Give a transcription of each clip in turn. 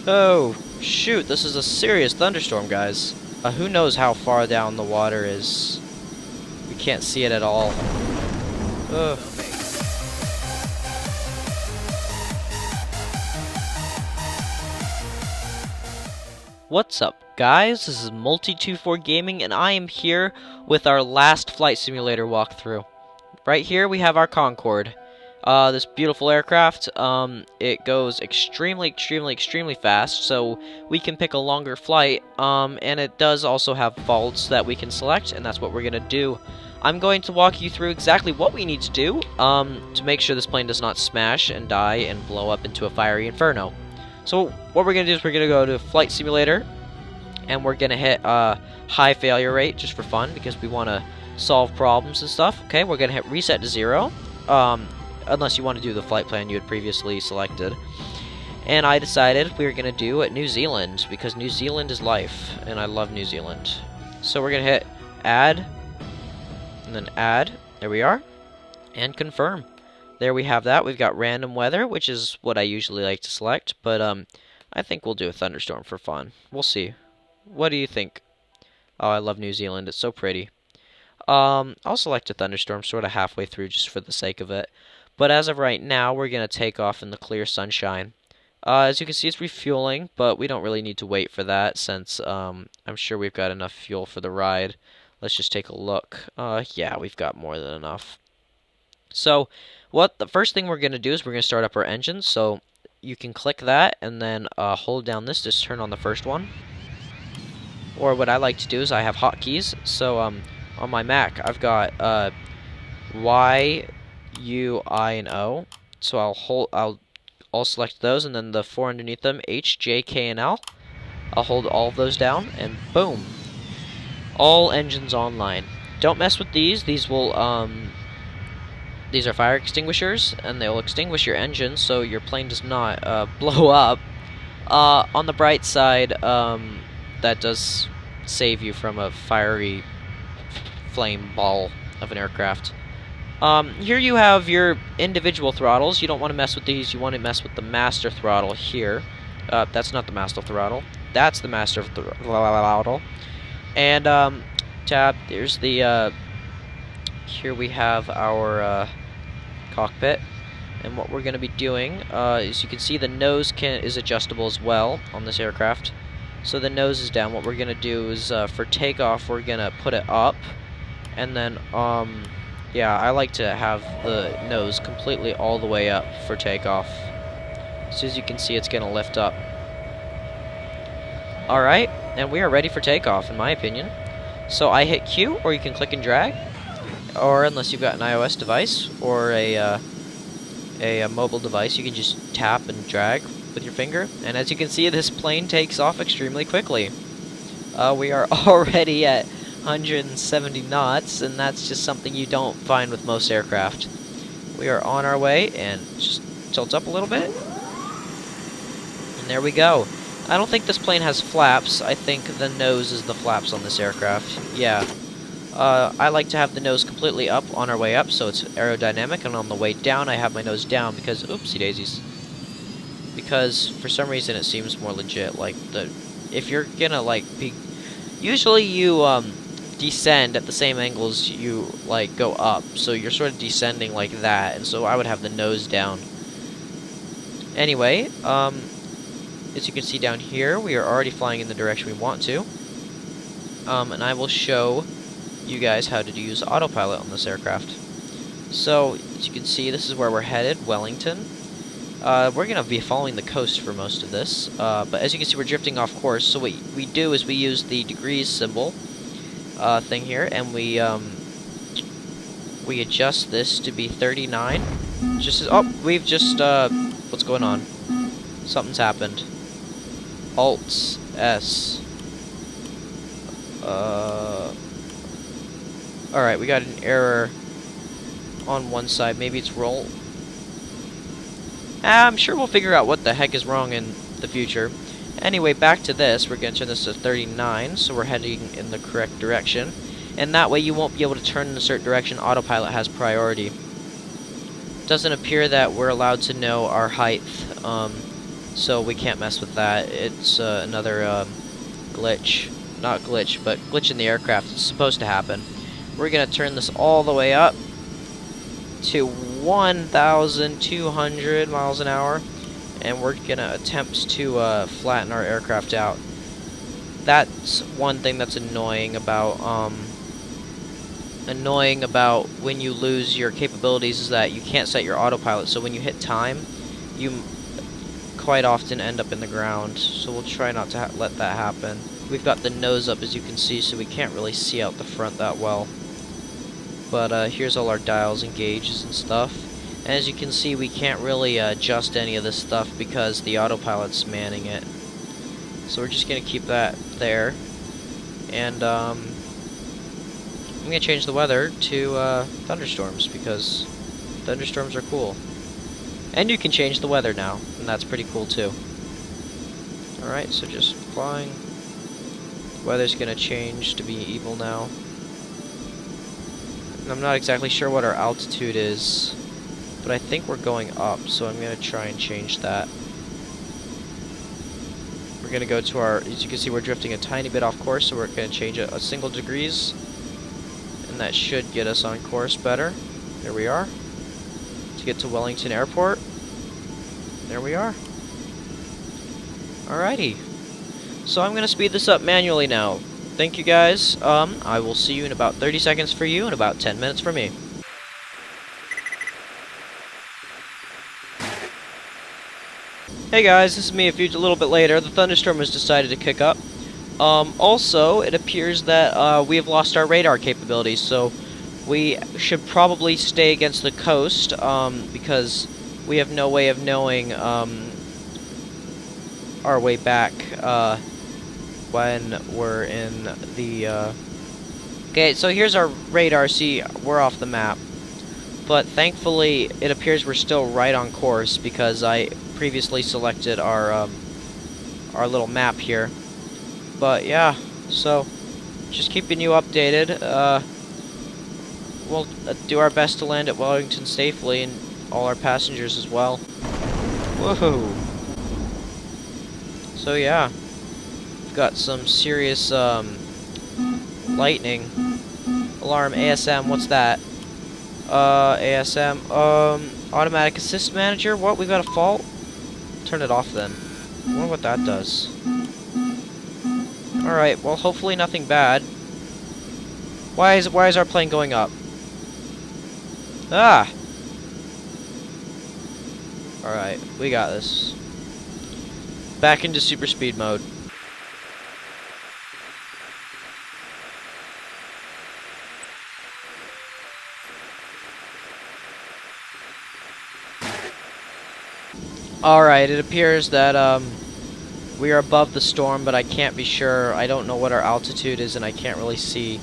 Oh, shoot, this is a serious thunderstorm, guys. Who knows how far down the water is? We can't see it at all. Ugh. What's up, guys? This is Multi24 Gaming, and I am here with our last flight simulator walkthrough. Right here, we have our Concorde. This beautiful aircraft. It goes extremely fast, so we can pick a longer flight. And it does also have faults that we can select, and that's what we're gonna do. I'm going to walk you through exactly what we need to do, to make sure this plane does not smash and die and blow up into a fiery inferno. So what we're gonna do is we're gonna go to Flight Simulator, and we're gonna hit high failure rate just for fun because we want to solve problems and stuff. Okay, we're gonna hit reset to 0. Unless you want to do the flight plan you had previously selected. And I decided we were going to do New Zealand, because New Zealand is life, and I love New Zealand. So we're going to hit add, and then add, there we are, and confirm. There we have that. We've got random weather, which is what I usually like to select, but I think we'll do a thunderstorm for fun. We'll see. What do you think? Oh, I love New Zealand. It's so pretty. I'll select a thunderstorm sort of halfway through just for the sake of it. But as of right now, we're going to take off in the clear sunshine. As you can see, it's refueling, but we don't really need to wait for that since I'm sure we've got enough fuel for the ride. Let's just take a look. Yeah, we've got more than enough. So, the first thing we're going to do is we're going to start up our engines. So, you can click that and then hold down this to turn on the first one. Or what I like to do is I have hotkeys. So, on my Mac, I've got Y, U, I, and O. So I'll select those, and then the 4 underneath them, H, J, K, and L. I'll hold all of those down, and boom, all engines online. Don't mess with these. These will these are fire extinguishers, and they'll extinguish your engine so your plane does not blow up. On the bright side, that does save you from a fiery flame ball of an aircraft. Here you have your individual throttles. You don't want to mess with these. You want to mess with the master throttle here. That's not the master throttle. That's the master throttle. And tab. There's the. Here we have our cockpit. And what we're going to be doing is you can see the nose is adjustable as well on this aircraft. So the nose is down. What we're going to do is for takeoff, we're going to put it up, and then yeah, I like to have the nose completely all the way up for takeoff. So as you can see, it's going to lift up. Alright, and we are ready for takeoff, in my opinion. So I hit Q, or you can click and drag. Or unless you've got an iOS device, or a mobile device, you can just tap and drag with your finger. And as you can see, this plane takes off extremely quickly. We are already at 170 knots, and that's just something you don't find with most aircraft. We are on our way, and just tilt up a little bit. And there we go. I don't think this plane has flaps. I think the nose is the flaps on this aircraft. Yeah. I like to have the nose completely up on our way up, so it's aerodynamic, and on the way down, I have my nose down because, oopsie daisies. Because for some reason it seems more legit. Like, if you're gonna, like, usually you, descend at the same angles you like go up, so you're sort of descending like that, and so I would have the nose down. Anyway, as you can see down here, we are already flying in the direction we want to, and I will show you guys how to use autopilot on this aircraft. So as you can see, this is where we're headed, Wellington. We're gonna be following the coast for most of this, but as you can see, we're drifting off course. So what we do is we use the degrees symbol thing here, and we adjust this to be 39. We've just what's going on? Something's happened. Alt S. Alright, we got an error on one side. Maybe it's roll. I'm sure we'll figure out what the heck is wrong in the future. Anyway, back to this. We're going to turn this to 39, so we're heading in the correct direction. And that way you won't be able to turn in a certain direction. Autopilot has priority. Doesn't appear that we're allowed to know our height so we can't mess with that. It's another glitch. Not glitch, but glitch in the aircraft. It's supposed to happen. We're gonna turn this all the way up to 1,200 miles an hour, and we're gonna attempt to flatten our aircraft out. That's one thing that's annoying about when you lose your capabilities, is that you can't set your autopilot. So when you hit time, you quite often end up in the ground. So we'll try not to let that happen. We've got the nose up, as you can see, so we can't really see out the front that well. But here's all our dials and gauges and stuff. And as you can see, we can't really adjust any of this stuff because the autopilot's manning it. So we're just going to keep that there. And I'm going to change the weather to thunderstorms, because thunderstorms are cool. And you can change the weather now, and that's pretty cool too. Alright, so just flying. The weather's going to change to be evil now. And I'm not exactly sure what our altitude is, but I think we're going up, so I'm going to try and change that. We're going to go to our, as you can see, we're drifting a tiny bit off course, so we're going to change it a single degrees, and that should get us on course better. There we are. To get to Wellington Airport. There we are. Alrighty. So I'm going to speed this up manually now. Thank you guys. I will see you in about 30 seconds for you and about 10 minutes for me. Hey guys, this is me a little bit later. The thunderstorm has decided to kick up. Also, it appears that we have lost our radar capabilities, so we should probably stay against the coast, because we have no way of knowing our way back when we're in the... Okay, so here's our radar. See, we're off the map. But thankfully, it appears we're still right on course, because I previously selected our little map here. But yeah, so just keeping you updated. We'll do our best to land at Wellington safely, and all our passengers as well. Whoa! So yeah, we've got some serious lightning. Alarm ASM. What's that? ASM. Automatic Assist Manager. What? We've got a fault? Turn it off then. I wonder what that does. Alright, well, hopefully nothing bad. Why is our plane going up? Ah! Alright, we got this. Back into super speed mode. Alright, it appears that we are above the storm, but I can't be sure. I don't know what our altitude is, and I can't really see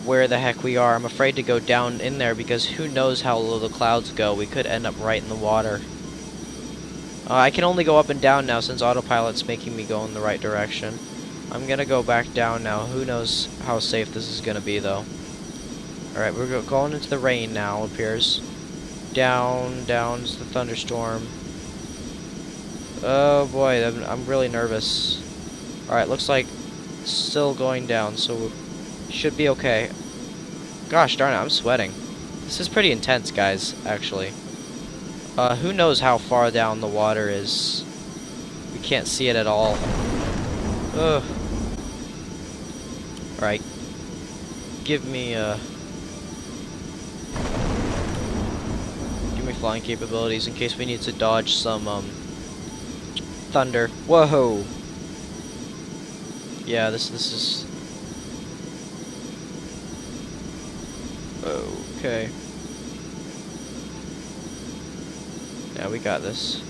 where the heck we are. I'm afraid to go down in there, because who knows how low the clouds go. We could end up right in the water. I can only go up and down now, since autopilot's making me go in the right direction. I'm gonna go back down now. Who knows how safe this is gonna be, though. Alright, we're going into the rain now, it appears. Down's the thunderstorm. Oh boy, I'm really nervous. Alright, looks like it's still going down, so we should be okay. Gosh darn it, I'm sweating. This is pretty intense, guys, actually. Who knows how far down the water is? We can't see it at all. Ugh. Alright. Give me flying capabilities in case we need to dodge some, thunder. Whoa! Yeah, this is... Okay. Yeah, we got this.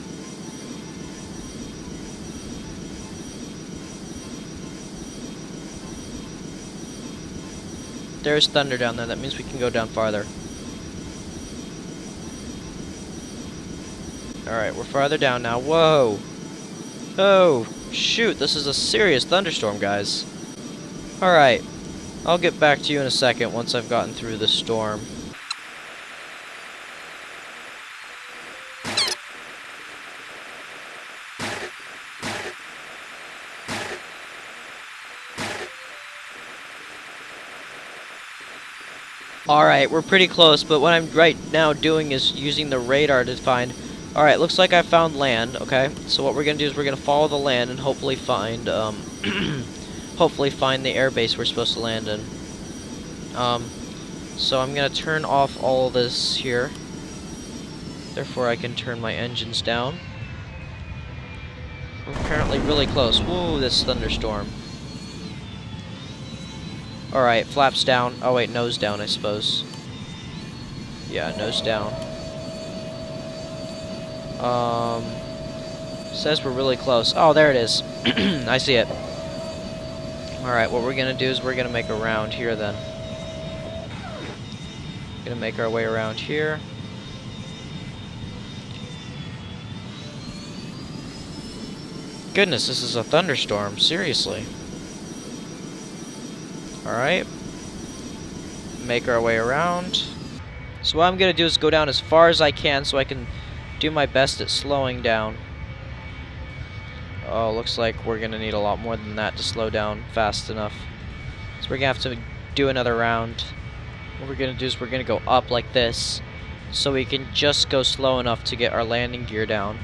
There's thunder down there. That means we can go down farther. Alright, we're farther down now. Whoa! Oh, shoot, this is a serious thunderstorm, guys. Alright, I'll get back to you in a second once I've gotten through the storm. Alright, we're pretty close, but what I'm right now doing is using the radar to find... Alright, looks like I found land, okay? So what we're gonna do is we're gonna follow the land and hopefully find, hopefully find the airbase we're supposed to land in. So I'm gonna turn off all of this here. Therefore I can turn my engines down. We're apparently really close. Whoa, this thunderstorm. Alright, flaps down. Oh wait, nose down, I suppose. Yeah, nose down. Says we're really close. Oh, there it is. I see it. Alright, what we're gonna do is we're gonna make a round here then. Gonna make our way around here. Goodness, this is a thunderstorm. Seriously. Alright. Make our way around. So what I'm going to do is go down as far as I can so I can do my best at slowing down. Oh, looks like we're going to need a lot more than that to slow down fast enough. So we're going to have to do another round. What we're going to do is we're going to go up like this so we can just go slow enough to get our landing gear down.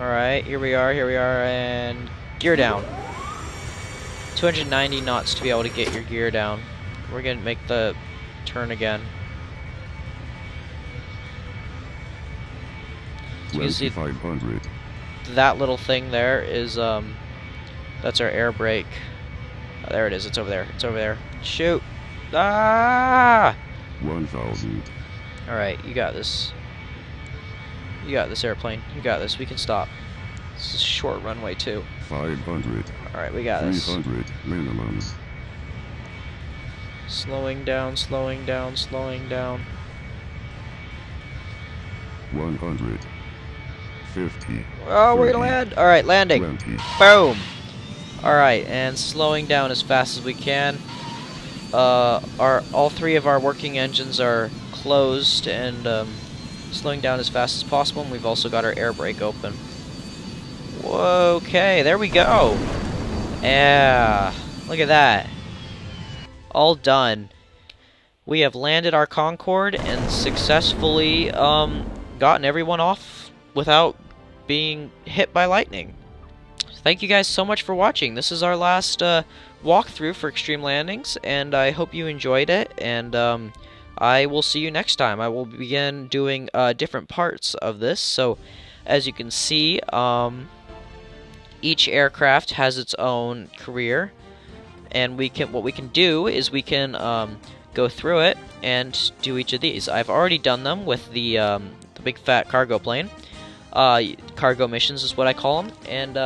Alright, here we are, and gear down. 290 knots to be able to get your gear down. We're gonna make the turn again. So you can see that little thing there is, that's our air brake. Oh, there it is, it's over there, Shoot! Ah! 1,000. Alright, you got this. You got this, airplane. You got this. We can stop. This is a short runway, too. 500. Alright, we got this. 300 minimum. Slowing down, slowing down, slowing down. 150. Oh, we're gonna land! Alright, landing. 20. Boom! Alright, and slowing down as fast as we can. All three of our working engines are closed and, slowing down as fast as possible, and we've also got our air brake open. Whoa, okay, there we go. Yeah, look at that. All done. We have landed our Concorde and successfully gotten everyone off without being hit by lightning. Thank you guys so much for watching. This is our last walkthrough for Extreme Landings, and I hope you enjoyed it, and I will see you next time. I will begin doing different parts of this. So, as you can see, each aircraft has its own career, and what we can do is we can go through it and do each of these. I've already done them with the big fat cargo plane. Cargo missions is what I call them, and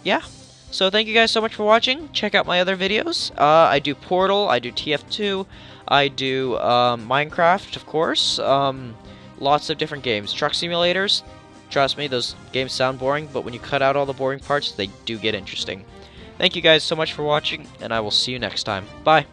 yeah. So thank you guys so much for watching. Check out my other videos. I do Portal, I do TF2. I do Minecraft, of course, lots of different games. Truck simulators, trust me, those games sound boring, but when you cut out all the boring parts, they do get interesting. Thank you guys so much for watching, and I will see you next time. Bye!